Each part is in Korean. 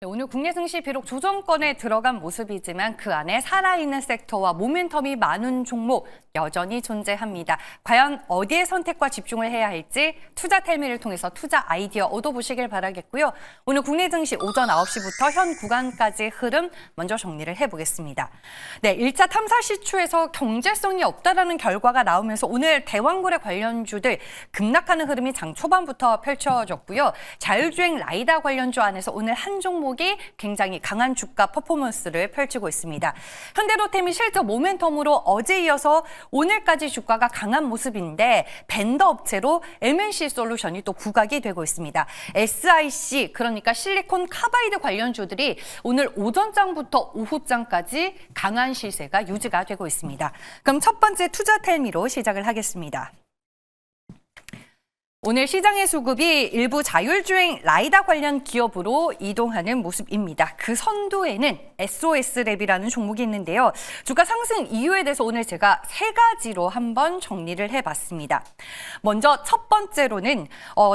오늘 국내 증시 비록 조정권에 들어간 모습이지만 그 안에 살아있는 섹터와 모멘텀이 많은 종목 여전히 존재합니다. 과연 어디에 선택과 집중을 해야 할지 투자텔미를 통해서 투자 아이디어 얻어보시길 바라겠고요. 오늘 국내 증시 오전 9시부터 현 구간까지 흐름 먼저 정리를 해보겠습니다. 네, 1차 탐사 시추에서 경제성이 없다라는 결과가 나오면서 오늘 대왕거래 관련주들 급락하는 흐름이 장 초반부터 펼쳐졌고요. 자율주행 라이다 관련주 안에서 오늘 한 종목이 굉장히 강한 주가 퍼포먼스를 펼치고 있습니다. 현대로템이 실적 모멘텀으로 어제 이어서 오늘까지 주가가 강한 모습인데 벤더 업체로 MNC 솔루션이 또 부각이 되고 있습니다. SIC 그러니까 실리콘 카바이드 관련주들이 오늘 오전장부터 오후장까지 강한 시세가 유지가 되고 있습니다. 그럼 첫 번째 투자 텔미로 시작을 하겠습니다. 오늘 시장의 수급이 일부 자율주행 라이다 관련 기업으로 이동하는 모습입니다. 그 선두에는 SOS랩이라는 종목이 있는데요. 주가 상승 이유에 대해서 오늘 제가 세 가지로 한번 정리를 해봤습니다. 먼저 첫 번째로는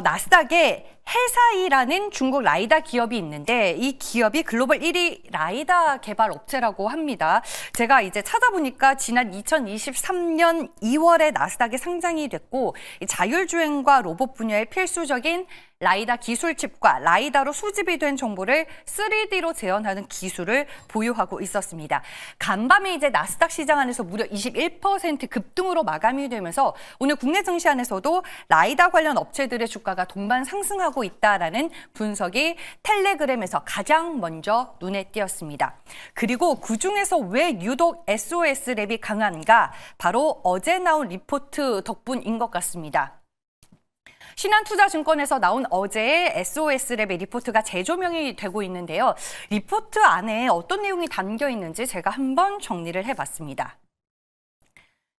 나스닥에 해사이라는 중국 라이다 기업이 있는데 이 기업이 글로벌 1위 라이다 개발 업체라고 합니다. 제가 이제 찾아보니까 지난 2023년 2월에 나스닥에 상장이 됐고 자율주행과 로봇 분야의 필수적인 라이다 기술칩과 라이다로 수집이 된 정보를 3D로 재현하는 기술을 보유하고 있었습니다. 간밤에 이제 나스닥 시장 안에서 무려 21% 급등으로 마감이 되면서 오늘 국내 증시 안에서도 라이다 관련 업체들의 주가가 동반 상승하고 있다라는 분석이 텔레그램에서 가장 먼저 눈에 띄었습니다. 그리고 그중에서 왜 유독 SOS랩이 강한가? 바로 어제 나온 리포트 덕분인 것 같습니다. 신한투자증권에서 나온 어제의 SOS랩의 리포트가 재조명이 되고 있는데요. 리포트 안에 어떤 내용이 담겨 있는지 제가 한번 정리를 해봤습니다.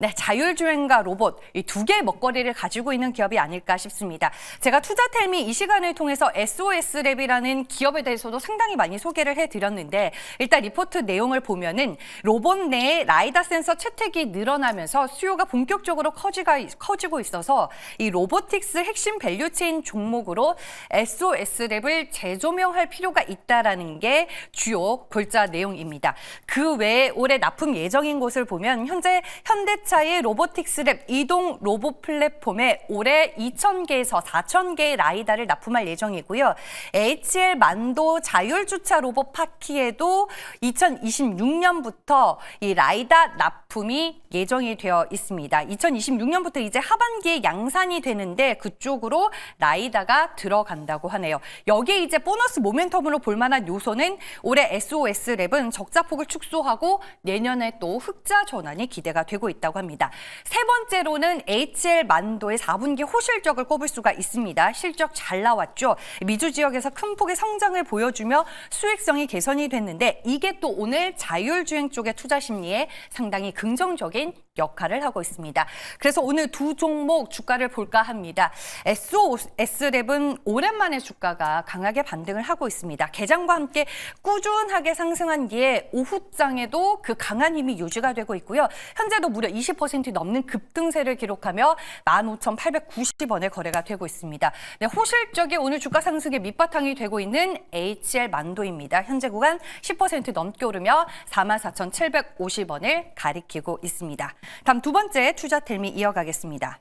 네, 자율주행과 로봇, 이 두 개의 먹거리를 가지고 있는 기업이 아닐까 싶습니다. 제가 투자텔미 이 시간을 통해서 SOS랩이라는 기업에 대해서도 상당히 많이 소개를 해드렸는데 일단 리포트 내용을 보면은 로봇 내에 라이다 센서 채택이 늘어나면서 수요가 본격적으로 커지고 있어서 이 로보틱스 핵심 밸류체인 종목으로 SOS랩을 재조명할 필요가 있다라는 게 주요 골자 내용입니다. 그 외에 올해 납품 예정인 곳을 보면 현재 현대차의 로보틱스랩 이동 로봇 플랫폼에 올해 2,000개에서 4,000개의 라이다를 납품할 예정이고요. HL 만도 자율주차 로봇 파키에도 2026년부터 이 라이다 납품이 예정이 되어 있습니다. 2026년부터 이제 하반기에 양산이 되는데 그쪽으로 라이다가 들어간다고 하네요. 여기에 이제 보너스 모멘텀으로 볼 만한 요소는 올해 SOS랩은 적자폭을 축소하고 내년에 또 흑자 전환이 기대가 되고 있다고 합니다. 세 번째로는 HL 만도의 4분기 호실적을 꼽을 수가 있습니다. 실적 잘 나왔죠. 미주 지역에서 큰 폭의 성장을 보여주며 수익성이 개선이 됐는데 이게 또 오늘 자율주행 쪽의 투자 심리에 상당히 긍정적인 역할을 하고 있습니다. 그래서 오늘 두 종목 주가를 볼까 합니다. SOS랩은 오랜만에 주가가 강하게 반등을 하고 있습니다. 개장과 함께 꾸준하게 상승한 뒤에 오후장에도 그 강한 힘이 유지가 되고 있고요. 현재도 무려 20% 넘는 급등세를 기록하며 15,890원에 거래가 되고 있습니다. 네, 호실적이 오늘 주가 상승의 밑바탕이 되고 있는 HL 만도입니다. 현재 구간 10% 넘게 오르며 44,750원을 가리키고 있습니다. 다음 두 번째 투자텔미 이어가겠습니다.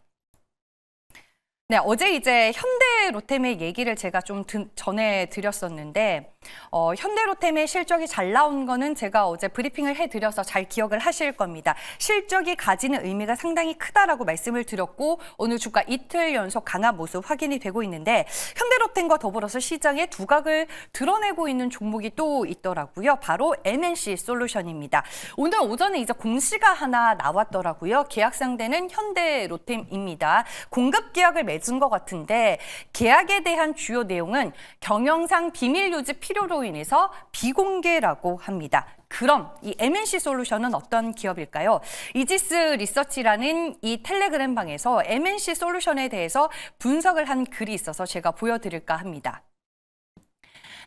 네, 어제 이제 현대로템의 얘기를 제가 좀 전해드렸었는데 현대로템의 실적이 잘 나온 거는 제가 어제 브리핑을 해드려서 잘 기억을 하실 겁니다. 실적이 가지는 의미가 상당히 크다라고 말씀을 드렸고 오늘 주가 이틀 연속 강한 모습 확인이 되고 있는데 현대로템과 더불어서 시장에 두각을 드러내고 있는 종목이 또 있더라고요. 바로 MNC 솔루션입니다. 오늘 오전에 이제 공시가 하나 나왔더라고요. 계약 상대는 현대로템입니다. 공급 계약을 맺은 것 같은데 계약에 대한 주요 내용은 경영상 비밀 유지 필요로 인해서 비공개라고 합니다. 그럼 이 MNC 솔루션은 어떤 기업일까요? 이지스 리서치라는 이 텔레그램 방에서 MNC 솔루션에 대해서 분석을 한 글이 있어서 제가 보여드릴까 합니다.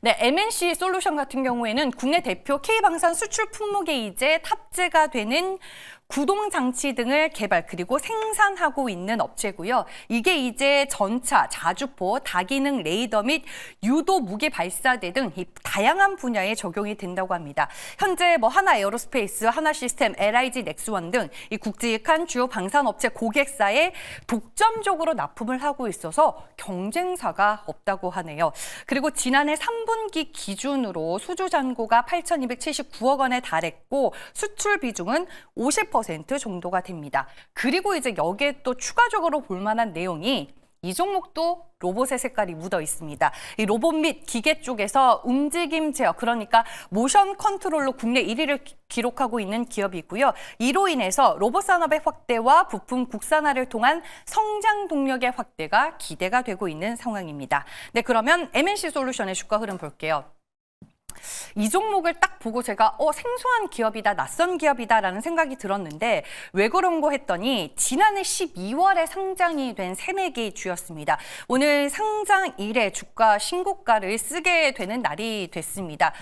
네, MNC 솔루션 같은 경우에는 국내 대표 K방산 수출 품목에 이제 탑재가 되는 구동 장치 등을 개발 그리고 생산하고 있는 업체고요. 이게 이제 전차, 자주포, 다기능 레이더 및 유도 무기 발사대 등 다양한 분야에 적용이 된다고 합니다. 현재 하나 에어로스페이스, 하나 시스템, LIG 넥스원 등 이 굵직한 주요 방산업체 고객사에 독점적으로 납품을 하고 있어서 경쟁사가 없다고 하네요. 그리고 지난해 3분기 기준으로 수주 잔고가 8,279억 원에 달했고 수출 비중은 50% 정도가 됩니다. 그리고 이제 여기에 또 추가적으로 볼 만한 내용이 이 종목도 로봇의 색깔이 묻어 있습니다. 이 로봇 및 기계 쪽에서 움직임 제어, 그러니까 모션 컨트롤로 국내 1위를 기록하고 있는 기업이고요. 이로 인해서 로봇 산업의 확대와 부품 국산화를 통한 성장 동력의 확대가 기대가 되고 있는 상황입니다. 네, 그러면 MNC 솔루션의 주가 흐름 볼게요. 이 종목을 딱 보고 제가 생소한 기업이다, 낯선 기업이다라는 생각이 들었는데 왜 그런고 했더니 지난해 12월에 상장이 된 새내기 주였습니다. 오늘 상장 이래 주가 신고가를 쓰게 되는 날이 됐습니다.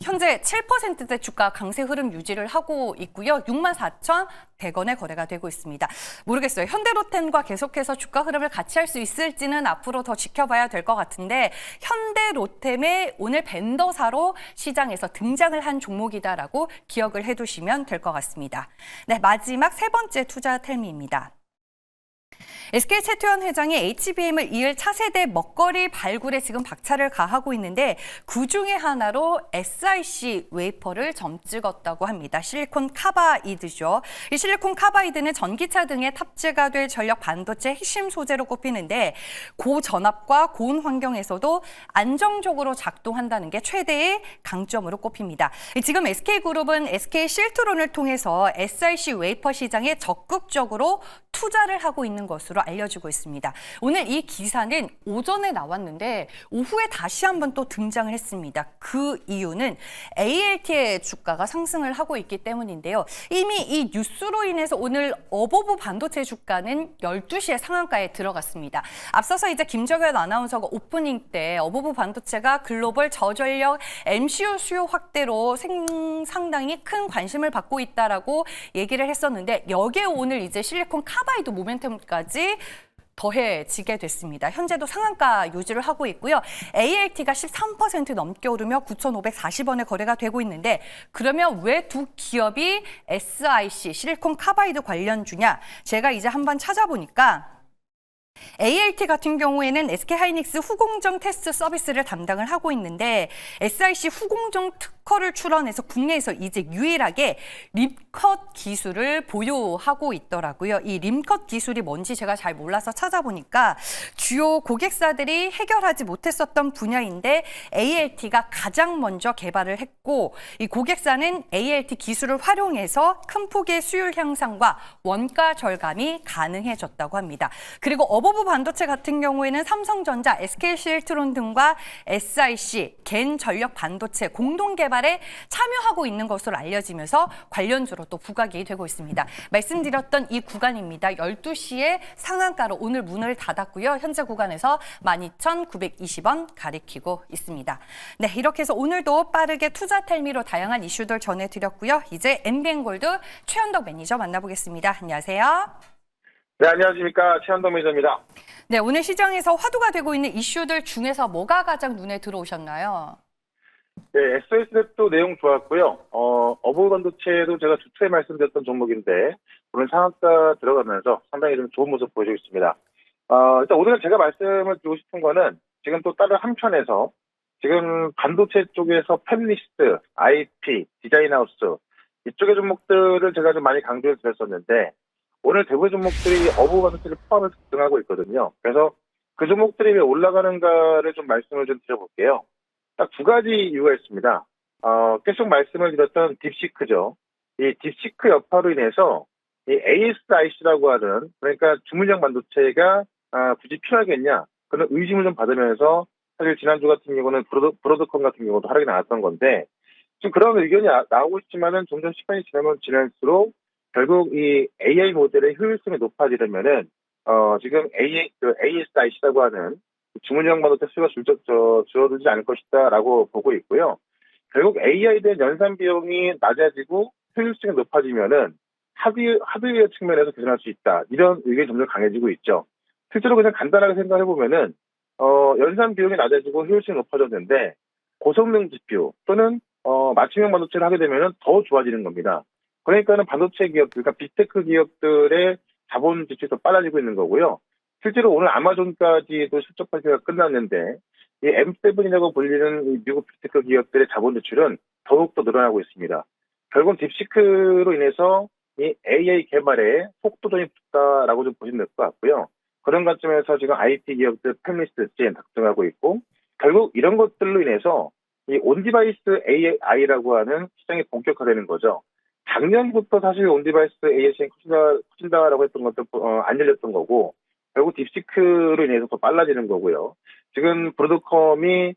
현재 7%대 주가 강세 흐름 유지를 하고 있고요. 64,100원에 거래가 되고 있습니다. 모르겠어요. 현대로템과 계속해서 주가 흐름을 같이 할 수 있을지는 앞으로 더 지켜봐야 될 것 같은데 현대로템의 오늘 밴더사로 시장에서 등장을 한 종목이다라고 기억을 해두시면 될 것 같습니다. 네, 마지막 세 번째 투자 텔미입니다. SK 최태원 회장이 HBM을 이을 차세대 먹거리 발굴에 지금 박차를 가하고 있는데 그중에 하나로 SiC 웨이퍼를 점 찍었다고 합니다. 실리콘 카바이드죠. 이 실리콘 카바이드는 전기차 등에 탑재가 될 전력 반도체 핵심 소재로 꼽히는데 고전압과 고온 환경에서도 안정적으로 작동한다는 게 최대의 강점으로 꼽힙니다. 지금 SK그룹은 SK 실트론을 통해서 SiC 웨이퍼 시장에 적극적으로 투자를 하고 있는 것으로 알려지고 있습니다. 오늘 이 기사는 오전에 나왔는데 오후에 다시 한번 또 등장을 했습니다. 그 이유는 ALT의 주가가 상승을 하고 있기 때문인데요. 이미 이 뉴스로 인해서 오늘 어버브 반도체 주가는 12시에 상한가에 들어갔습니다. 앞서서 이제 김정현 아나운서가 오프닝 때 어버브 반도체가 글로벌 저전력 MCU 수요 확대로 상당히 큰 관심을 받고 있다라고 얘기를 했었는데 여기에 오늘 이제 실리콘 카바이드 모멘텀까지 더해지게 됐습니다. 현재도 상한가 유지를 하고 있고요. ALT가 13% 넘게 오르며 9,540원에 거래가 되고 있는데 그러면 왜 두 기업이 SiC, 실리콘 카바이드 관련주냐? 제가 이제 한번 찾아보니까 ALT 같은 경우에는 SK하이닉스 후공정 테스트 서비스를 담당을 하고 있는데 SiC 후공정 특허를 출원해서 국내에서 이제 유일하게 림컷 기술을 보유하고 있더라고요. 이 림컷 기술이 뭔지 제가 잘 몰라서 찾아보니까 주요 고객사들이 해결하지 못했었던 분야인데 ALT가 가장 먼저 개발을 했고 이 고객사는 ALT 기술을 활용해서 큰 폭의 수율 향상과 원가 절감이 가능해졌다고 합니다. 그리고 어버브 반도체 같은 경우에는 삼성전자, SK실트론 등과 SiC, 겐 전력 반도체 공동 개발에 참여하고 있는 것으로 알려지면서 관련주로 또 부각이 되고 있습니다. 말씀드렸던 이 구간입니다. 12시에 상한가로 오늘 문을 닫았고요. 현재 구간에서 12,920원 가리키고 있습니다. 네, 이렇게 해서 오늘도 빠르게 투자 텔미로 다양한 이슈들 전해드렸고요. 이제 MBN골드 최현덕 매니저 만나보겠습니다. 안녕하세요. 네, 안녕하십니까. 최현동 매니저입니다. 네, 오늘 시장에서 화두가 되고 있는 이슈들 중에서 뭐가 가장 눈에 들어오셨나요? 네, SOS랩도 내용 좋았고요. 어버브 반도체도 제가 주초에 말씀드렸던 종목인데 오늘 상한가 들어가면서 상당히 좀 좋은 모습 보여주고 있습니다. 일단 오늘 제가 말씀을 드리고 싶은 거는 지금 또 다른 한편에서 지금 반도체 쪽에서 팹리스트, IP, 디자인하우스 이쪽의 종목들을 제가 좀 많이 강조해 드렸었는데 오늘 대부분 종목들이 어버브 반도체를 포함해서 등하고 있거든요. 그래서 그 종목들이 왜 올라가는가를 좀 말씀을 좀 드려볼게요. 딱 두 가지 이유가 있습니다. 계속 말씀을 드렸던 딥시크죠. 이 딥시크 여파로 인해서 이 ASIC라고 하는 그러니까 주문형 반도체가 굳이 필요하겠냐 그런 의심을 좀 받으면서 사실 지난주 같은 경우는 브로드컴 같은 경우도 하락이 나왔던 건데 지금 그런 의견이 나오고 있지만은 점점 시간이 지나면 지날수록 결국 이 AI 모델의 효율성이 높아지려면은 지금 ASIC라고 하는 주문형 반도체 수요가 줄어들지 않을 것이다라고 보고 있고요. 결국 AI에 대한 연산 비용이 낮아지고 효율성이 높아지면은 하드웨어 측면에서 개선할 수 있다. 이런 의견이 점점 강해지고 있죠. 실제로 그냥 간단하게 생각해 보면은 연산 비용이 낮아지고 효율성이 높아졌는데 고성능 GPU 또는 맞춤형 반도체를 하게 되면은 더 좋아지는 겁니다. 그러니까는 반도체 기업들, 그러니까 빅테크 기업들의 자본 지출이 더 빨라지고 있는 거고요. 실제로 오늘 아마존까지도 실적 발표가 끝났는데 이 M7이라고 불리는 이 미국 빅테크 기업들의 자본 지출은 더욱더 늘어나고 있습니다. 결국 딥시크로 인해서 이 AI 개발에 속도전이 붙다라고 좀 보시면 될 것 같고요. 그런 관점에서 지금 IT 기업들 펠리스, 젠 작성하고 있고 결국 이런 것들로 인해서 이 온디바이스 AI라고 하는 시장이 본격화되는 거죠. 작년부터 사실 온디바이스 AI 시장이 커진다라고 했던 것도 안 열렸던 거고 결국 딥시크로 인해서 더 빨라지는 거고요. 지금 브로드컴이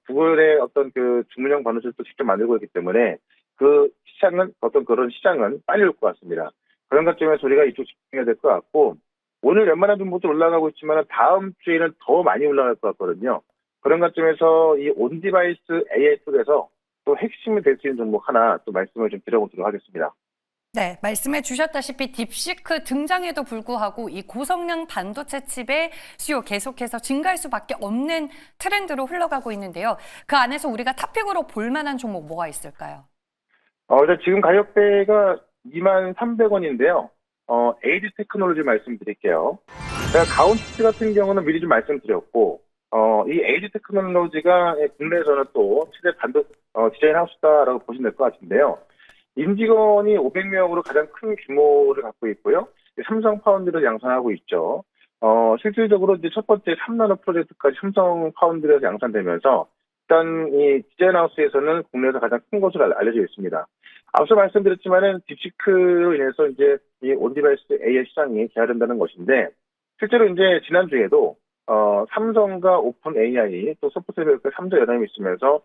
구글의 어떤 그 주문형 반도체를 또 직접 만들고 있기 때문에 그 시장은 어떤 그런 시장은 빨리 올 것 같습니다. 그런 관점에서 우리가 이쪽 집중해야 될 것 같고 오늘 웬만한 종목도 올라가고 있지만 다음 주에는 더 많이 올라갈 것 같거든요. 그런 관점에서 이 온디바이스 AI 쪽에서 또 핵심이 될 수 있는 종목 하나 또 말씀을 좀 드려보도록 하겠습니다. 네, 말씀해 주셨다시피 딥시크 등장에도 불구하고 이 고성능 반도체 칩의 수요 계속해서 증가할 수밖에 없는 트렌드로 흘러가고 있는데요. 그 안에서 우리가 탑픽으로 볼 만한 종목 뭐가 있을까요? 일단 지금 가격대가 23,300원인데요. 에이지 테크놀로지 말씀드릴게요. 제가 가온치스 같은 경우는 미리 좀 말씀드렸고, 이 에이지 테크놀로지가 국내에서는 또 최대 디자인 하우스다라고 보시면 될 것 같은데요. 임직원이 500명으로 가장 큰 규모를 갖고 있고요. 삼성 파운드를 양산하고 있죠. 실질적으로 이제 첫 번째 3나노 프로젝트까지 삼성 파운드에서 양산되면서 일단 이 디자인 하우스에서는 국내에서 가장 큰 것으로 알려져 있습니다. 앞서 말씀드렸지만은 딥시크로 인해서 이제 이 온디바이스 AI 시장이 개화된다는 것인데 실제로 이제 지난주에도 삼성과 오픈 AI 또 소프트웨어가 3자 연합이 있으면서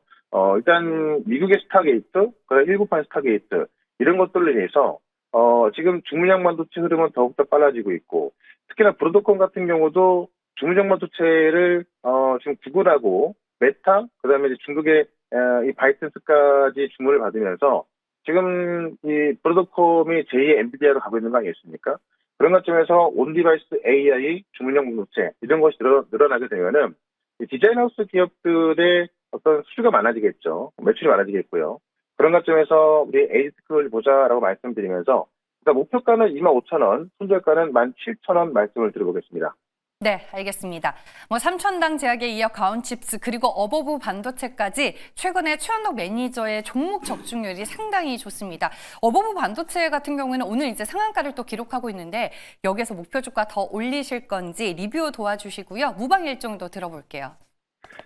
일단 미국의 스타게이트, 그리고 19판 스타게이트 이런 것들로 인해서 지금 중문형 반도체 흐름은 더욱더 빨라지고 있고 특히나 브로드컴 같은 경우도 중문형 반도체를 지금 구글하고 메타, 그다음에 이제 중국의 이 바이튼스까지 주문을 받으면서 지금 이 브로드컴이 제2의 엔비디아로 가고 있는 거 아니겠습니까? 그런 관점에서 온디바이스 AI, 주문형 반도체 이런 것이 늘어나게 되면은 디자인 하우스 기업들의 어떤 수주가 많아지겠죠. 매출이 많아지겠고요. 그런 관점에서 우리 에이지 테크놀로지 보자라고 말씀드리면서 일단 목표가는 25,000원, 손절가는 17,000원 말씀을 드려보겠습니다. 네, 알겠습니다. 뭐 삼천당 제약에 이어 가온칩스 그리고 어버브 반도체까지 최근에 최원덕 매니저의 종목 적중률이 상당히 좋습니다. 어버브 반도체 같은 경우에는 오늘 이제 상한가를 또 기록하고 있는데 여기서 목표 주가 더 올리실 건지 리뷰 도와주시고요. 무방 일정도 들어볼게요.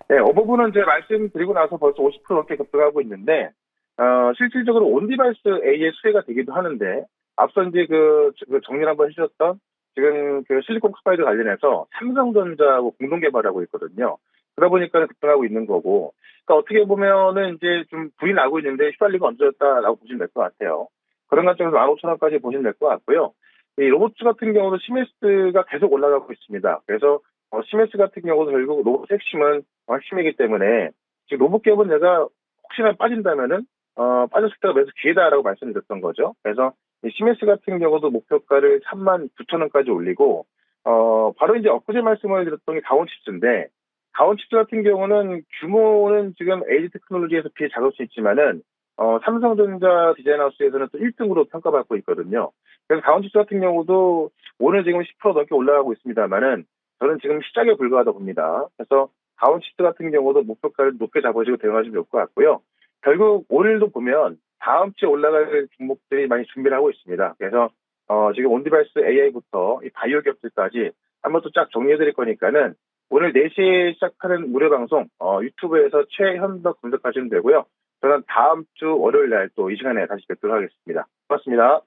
네, 어버브는 이제 말씀드리고 나서 벌써 50% 넘게 급등하고 있는데 실질적으로 온디바이스 A의 수혜가 되기도 하는데 앞서 이제 그 정리를 한번 해주셨던 지금 그 실리콘 카바이드 관련해서 삼성전자하고 공동 개발하고 있거든요. 그러다 보니까 급등하고 있는 거고, 그러니까 어떻게 보면은 이제 좀 불이 나고 있는데 휘발리가 얹어졌다라고 보시면 될 것 같아요. 그런 관점에서 15,000원까지 보시면 될 것 같고요. 이 로봇츠 같은 경우도 시메스가 계속 올라가고 있습니다. 그래서 시메스 같은 경우도 결국 로봇 핵심은 핵심이기 때문에 지금 로봇 기업은 내가 혹시나 빠진다면은 빠졌을 때가 매수 기회다라고 말씀드렸던 거죠. 그래서 시메스 같은 경우도 목표가를 39,000원까지 올리고 바로 이제 엊그제 말씀을 드렸던 게 가온칩스인데 가온칩스 같은 경우는 규모는 지금 에이지 테크놀로지에서 비해 작을 수 있지만은 삼성전자 디자인하우스에서는 또 1등으로 평가받고 있거든요. 그래서 가온칩스 같은 경우도 오늘 지금 10% 넘게 올라가고 있습니다만은 저는 지금 시작에 불과하다 봅니다. 그래서 가온칩스 같은 경우도 목표가를 높게 잡으시고 대응하시면 좋을 것 같고요. 결국 오늘도 보면 다음 주에 올라갈 종목들이 많이 준비를 하고 있습니다. 그래서 지금 온디바이스 AI부터 이 바이오 기업들까지 한번 또 쫙 정리해 드릴 거니까는 오늘 4시에 시작하는 무료 방송 유튜브에서 최현덕 검색하시면 되고요. 저는 다음 주 월요일 날 또 이 시간에 다시 뵙도록 하겠습니다. 고맙습니다.